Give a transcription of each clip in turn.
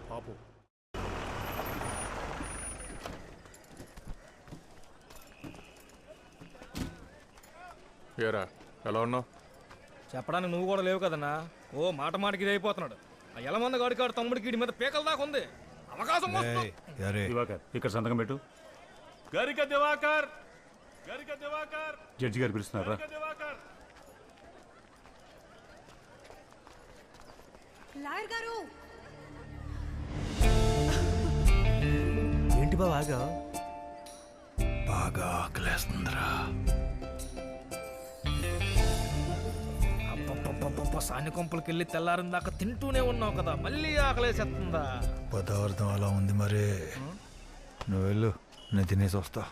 పాపు. ఏరా ఎలా ఉన్నావు? చెప్పడానికి నువ్వు కూడా లేవు కదన్నా. ఓ మాట మాటకి ఇది అయిపోతున్నాడు. ఆ ఎలమంద గాడికాడు తమ్ముడికి వీడి మీద పీకల దాకా ఉంది. అవకాశం దివాకర్ ఇక్కడ సంతకం పెట్టు. గరిక దివాకర్, గరిక దివాకర్, జడ్జి గారు పిలుస్తున్నారా? దివాకర్. లాయర్ గారు ఏంటి బాగా బాగా ఆకలేస్తుందిరా. సాని కొంపలకి వెళ్ళి తెల్లారిన దాకా తింటూనే ఉన్నావు కదా, మళ్ళీ ఆకలేసేస్తుందా? పదార్థం అలా ఉంది మరి. నువ్వు వెళ్ళు, నేను తినేసి వస్తా.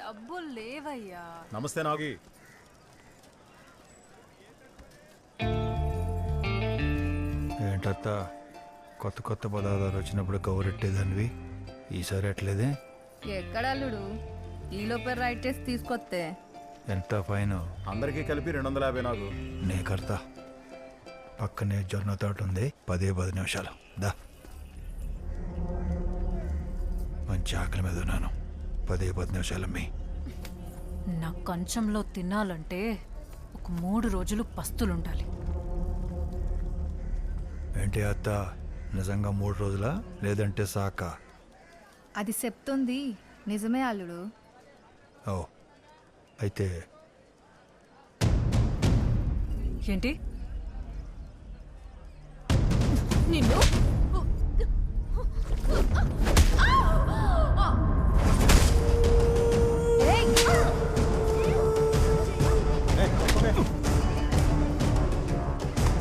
డబ్బులు లేవయ్యా. నమస్తే నాగి. ఏంటత్తా, కొత్త కొత్త పదార్థాలు వచ్చినప్పుడు గౌరెట్టేదానివి, ఈసారి ఎట్లేదే? ఎక్కడ అల్లుడు, ఈలోపే రైట్ చేసి తీసుకొస్తే ఎంత ఫైన్? అందరికీ కలిపి 250 నాకు. నే కడతా. పక్కనే జొన్న తోట ఉంది, 10 నిమిషాలు దా. మంచి ఆకలి మీద ఉన్నాను. 10 నిమిషాలు మీ నా కంచంలో తినాలంటే ఒక 3 రోజులు పస్తులుండాలి. ఏంటి అత్త, నిజంగా 3 రోజులా లేదంటే సాక? అది చెప్తుంది నిజమే అల్లుడు. ఓ అయితే ఏంటి నిన్ను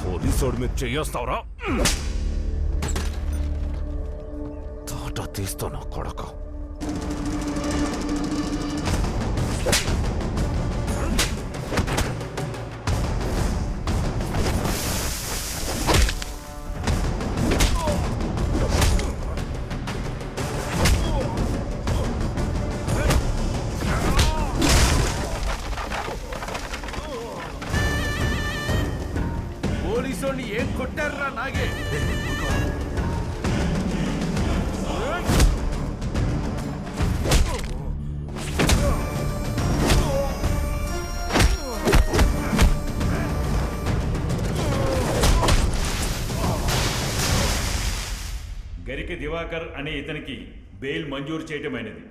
పోలీసోడు మీద చెయ్యేస్తావురా? తాట తీస్తాను కొడక. పోలీసోడిని ఏం కొట్టారా నాగే? గరిక దివాకర్ అనే ఇతనికి బెయిల్ మంజూరు చేయటమైనది.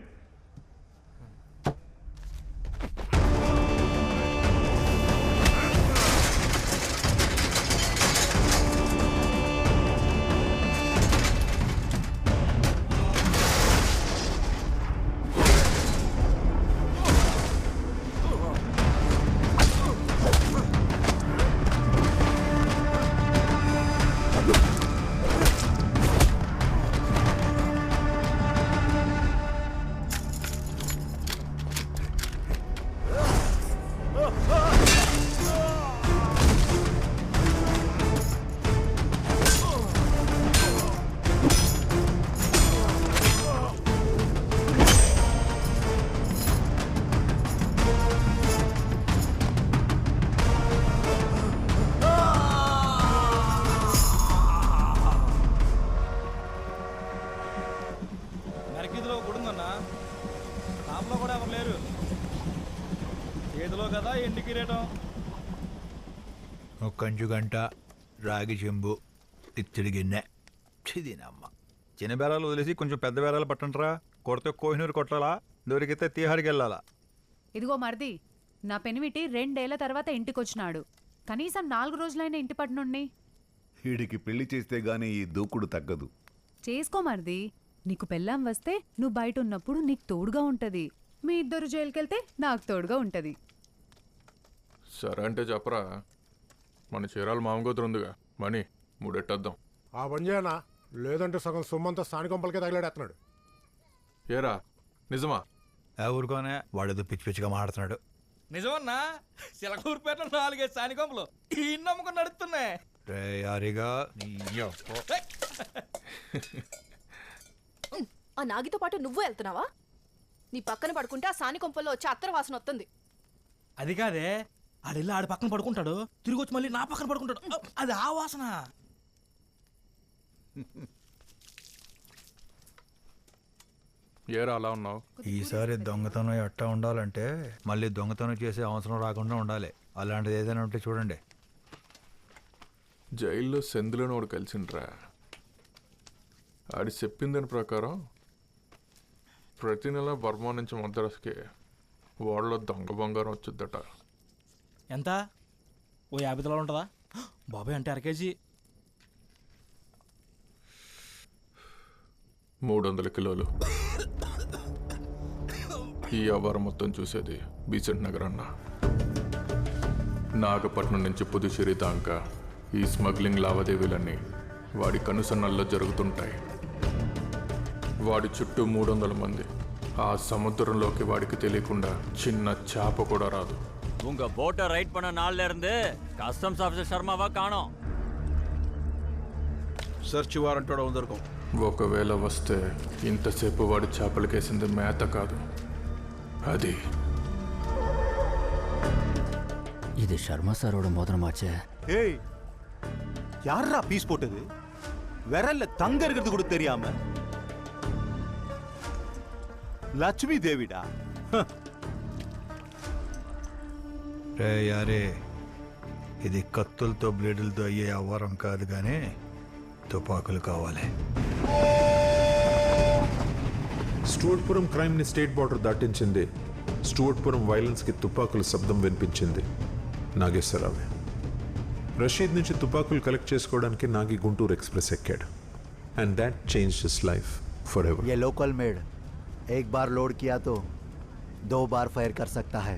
నరికిదిలో గుడి ఉందన్నా, టాప్లో కూడా ఎవరు లేరు. చేతిలో కదా ఎండి కిరీటం. ఒక కంచు గంట, రాగి చెంబు, ఇత్తడి గిన్నె. చిదినమ్మ, చిన్న బేరాలు వదిలేసి కొంచెం పెద్ద బేరాలు పట్టంటారా. కొడితే కోహినూరు కొట్టాలా, దొరికితే తీహారికి వెళ్ళాలా. ఇదిగో మరిది, నా పెనిమిటి 2 ఏళ్ల తర్వాత ఇంటికొచ్చినాడు. కనీసం 4 రోజులైన ఇంటి పట్టునుండి. వీడికి పెళ్లి చేస్తే గానీ ఈ దూకుడు తగ్గదు. చేసుకో మరిది, నీకు పెళ్ళాం వస్తే నువ్వు బయట ఉన్నప్పుడు నీకు తోడుగా ఉంటది. మీ ఇద్దరు జైలుకెళ్తే నాకు తోడుగా ఉంటది. సరే అంటే చెప్పరా, మన చీరాలు మామగోతురుందిగా, మనీ మూడెట్టేద్దాం. ఆ పని చేయనా, లేదంటే సగం సొమ్మంతా స్థానిక కొంపలకే తగిలాడేస్తున్నాడు. ఏరా నిజమా? ఊరుకోనే, వాడేదో పిచ్చి పిచ్చిగా మాడుతున్నాడు. నిజమన్నా, చిలకూరుపేట 4 సానికొంపలు ఈ నమ్ముకుని నడుస్తున్నాయి. రే యారిగా, ఆ నాగితో పాటు నువ్వు వెళ్తున్నావా? నీ పక్కన పడుకుంటే ఆ సాని కొంపల్లో వచ్చి అత్తర వాసన వస్తుంది. అది కాదే, ఆడెళ్ళి ఆడి పక్కన పడుకుంటాడు, తిరిగి వచ్చి మళ్ళీ నా పక్కన పడుకుంటాడు. అది ఆ వాసన. ఏరా అలా ఉన్నావు? ఈసారి దొంగతనం ఎట్టా ఉండాలంటే మళ్ళీ దొంగతనం చేసే అవసరం రాకుండా ఉండాలి. అలాంటిది ఏదైనా ఉంటే చూడండి. జైల్లో సెందులోని వాడు కలిసిండ్రా. ఆడి చెప్పిన దాని ప్రకారం ప్రతి నెల బర్మా నుంచి మద్రాసుకి వాళ్ళలో దొంగ బంగారం వచ్చుద్దట. ఎంత? ఓ 50 తులాలు ఉంటుందా? బాబాయ్ అంటే అరకేజీ. 300 కిలోలు. ఈ వ్యవహారం మొత్తం చూసేది బీసెంట్ నగర్ అన్న. నాగపట్నం నుంచి పుదుచ్చేరి దాకా ఈ స్మగ్లింగ్ లావాదేవీలన్నీ వాడి కనుసన్నల్లో జరుగుతుంటాయి. వాడి చుట్టూ 300 మంది. ఆ సముద్రంలోకి వాడికి తెలియకుండా చిన్న చేప కూడా రాదు. உங்க போட்டை ரைட் பண்ண நாள்ல இருந்து கஸ்டம்ஸ் ஆஃபீஸர் శర్మవా కాణం. సర్చ్ వారెంట్ కూడా ఉందరుకో. ఒకవేళ వస్తే ఇంతసేపు వాడి చేపలకేసింది మేత కాదు, అది. இது శర్మ சாரோட மோதிரமாச்சே. ஏய், யாரா பீஸ் போட்டது? விரல்ல தங்க இருக்கிறது கூட தெரியாம లక్ష్మీ దేవిడా? రే యారే, ఇది కత్తులతో బ్లేడులతో అయ్యే వ్యవహారం కాదు కానీ తుపాకులు కావాలి. స్టూవర్ట్పురం క్రైమ్ ని స్టేట్ బార్డర్ దాటించింది. స్టూవర్ట్పురం వైలెన్స్ కి తుపాకుల శబ్దం వినిపించింది నాగేశ్వరరావు. రషీద్ నుంచి తుపాకులు కలెక్ట్ చేసుకోవడానికి నాగి గుంటూరు ఎక్స్ప్రెస్ ఎక్కాడు. And that change his life for ever. ये लोकल मेड एक बार लोड किया तो 2 बार ఫైర్ कर सकता है.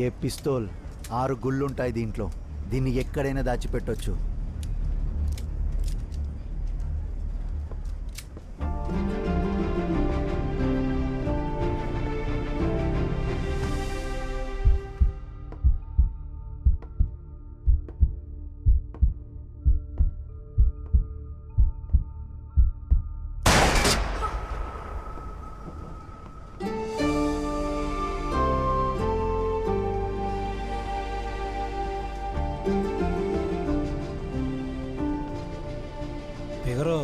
ये పిస్తోల్ 6 గుళ్ళుంటాయి దీంట్లో. దీన్ని ఎక్కడైనా దాచిపెట్టొచ్చు. ఫిగరు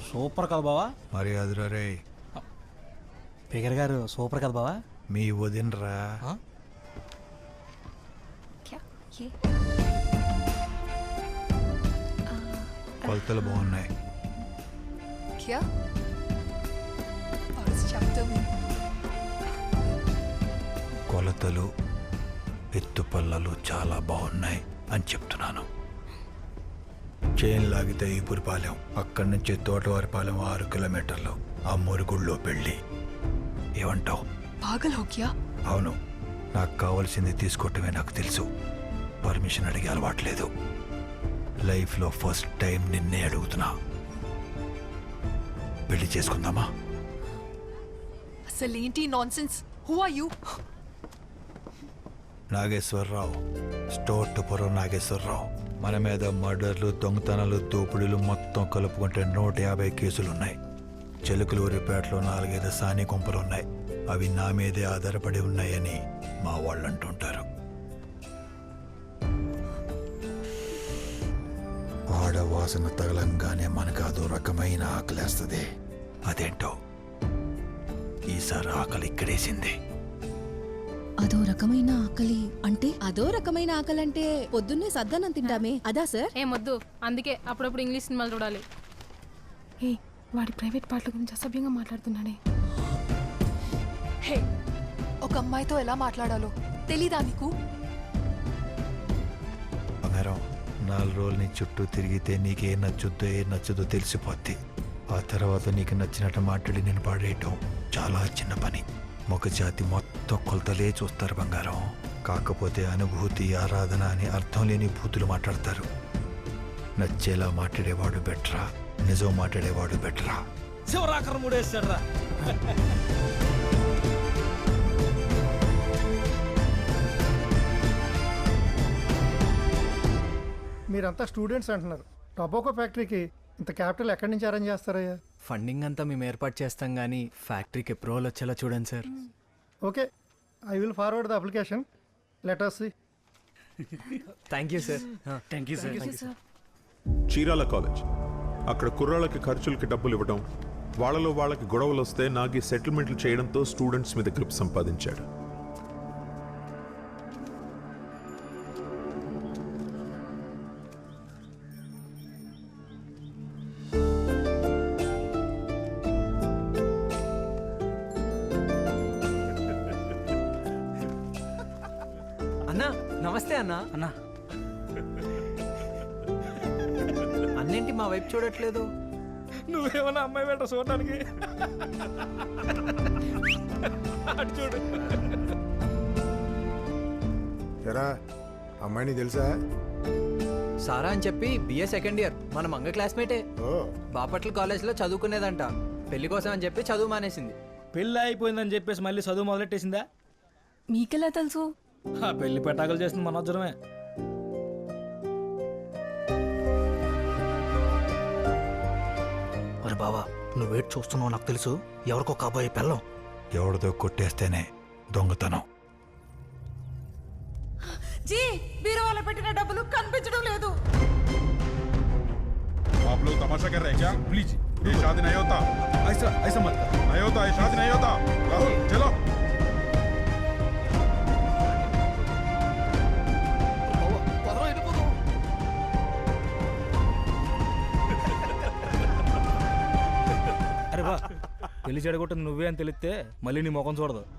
సూపర్ కదా బావా. మరి అదిరా రే, ఫిగర్ గారు సూపర్ కదా బావా. మీ వదినరా. కొలతలు బాగున్నాయి. కొలతలు ఎత్తుపల్లలు చాలా బాగున్నాయి అని చెప్తున్నాను. చైన్ లాగితే ఈపురిపాలెం, అక్కడి నుంచి తోటవారిపాలెం 6 కిలోమీటర్లు. ఆ మురుగుళ్ళో పెళ్ళి. ఏమంటావు? అవును, నాకు కావలసింది తీసుకోవటమే నాకు తెలుసు. పర్మిషన్ అడిగే అలవాట్లేదు. లైఫ్లో ఫస్ట్ టైం నిన్నే అడుగుతున్నా. పెళ్లి చేసుకుందామా? అసలేంటి nonsense? Who are you? Nageswara Rao, Stuartpuram Nageswara Rao. మన మీద మర్డర్లు, దొంగతనాలు, దోపిడీలు మొత్తం కలుపుకుంటే 150 కేసులున్నాయి. చెలుకులూరిపేటలో 4-5 సాని కొంపలున్నాయి. అవి నా మీదే ఆధారపడి ఉన్నాయని మా వాళ్ళు అంటుంటారు. ఆడవాసన తగలంగానే మనకు అదో రకమైన ఆకలేస్తుంది. అదేంటో ఈసారి ఆకలి ఇక్కడేసింది. అదో రకమైన ఆకలి అంటే? అదో రకమైన ఆకలి అంటే పొద్దున్నే సద్దన్నం తింటామే అదా సార్? ఏమొద్దు, అందుకే అప్పుడప్పుడు ఇంగ్లీష్ సినిమాలు చూడాలి. ఏ వాడి ప్రైవేట్ పాటల గురించి అసభ్యంగా మాట్లాడుతున్నాడే. హే, ఒక అమ్మాయితో ఎలా మాట్లాడాలో తెలీదా నీకు? బంగారం, 4 రోజులు నీ చుట్టూ తిరిగితే నీకేం నచ్చుద్దో ఏం నచ్చదో తెలిసిపోద్ది. ఆ తర్వాత నీకు నచ్చినట్టు మాట్లాడి నేను పాడేయటం చాలా చిన్న పని. ఒక జాతి మొత్తం కొలతలే చూస్తారు బంగారం. కాకపోతే అనుభూతి, ఆరాధన అని అర్థం లేని బూతులు మాట్లాడతారు. నచ్చేలా మాట్లాడేవాడు బెటరా, నిజం మాట్లాడేవాడు బెటరా? శివరాకర్ మూడేస్తాడ్రా. మీరంతా స్టూడెంట్స్ అంటున్నారు. టొబాకో ఫ్యాక్టరీకి ఇంత క్యాపిటల్ ఎక్కడి నుంచి అరేంజ్ చేస్తారయ్యా? ఫండింగ్ అంతా మేము ఏర్పాటు చేస్తాం కానీ ఫ్యాక్టరీకి అప్రూవల్ వచ్చేలా చూడండి sir. Okay, I will forward the application. Let us see. Thank you sir. Thank you sir. Chirala college. అక్కడ కుర్రాళ్ళకి ఖర్చులకి డబ్బులు ఇవ్వడం, వాళ్ళలో వాళ్ళకి గొడవలు వస్తే నాగి సెటిల్మెంట్లు చేయడంతో స్టూడెంట్స్ మీద గ్రిప్ సంపాదించాడు. అన్నా నమస్తే అన్నా. అన్నా అన్నేంటి మా వైపు చూడట్లేదు? నువ్వేమన్నా అమ్మాయి వెంట చూడడానికి అటు చూడు. ఎరా అమ్మాయిని తెలుసా? సారా అని చెప్పి బిఏ సెకండ్ ఇయర్, మన మంగ క్లాస్మేటే. బాపట్ల కాలేజ్లో చదువుకునేదంట. పెళ్లి కోసం అని చెప్పి చదువు మానేసింది. పెళ్ళి అయిపోయిందని చెప్పేసి మళ్ళీ చదువు మొదలెట్టేసిందా? మీకెలా తెలుసు? ఆ పెళ్లి పెటాకులు చేస్తుంది మనోజ్జరమే. అరే బావా, నువ్వు వెయిట్ చూస్తున్నావు నాకు తెలుసు. ఎవరికో కాబోయే పెళ్ళం. ఎవరిదో కొట్టేస్తేనే దొంగతనం. జీ బీరువాలో పెట్టిన డబ్బులు కనిపించడం లేదు. आप लोग तमाशा कर रहे हैं क्या? प्लीज, ये शादी नहीं होता. ऐसा मत कर. नहीं होता, ये शादी नहीं होता. राहुल चलो. అరే బా, పెళ్లి చెడగొట్టింది నువ్వే అని తెలిస్తే మళ్ళీ నీ ముఖం చూడదు.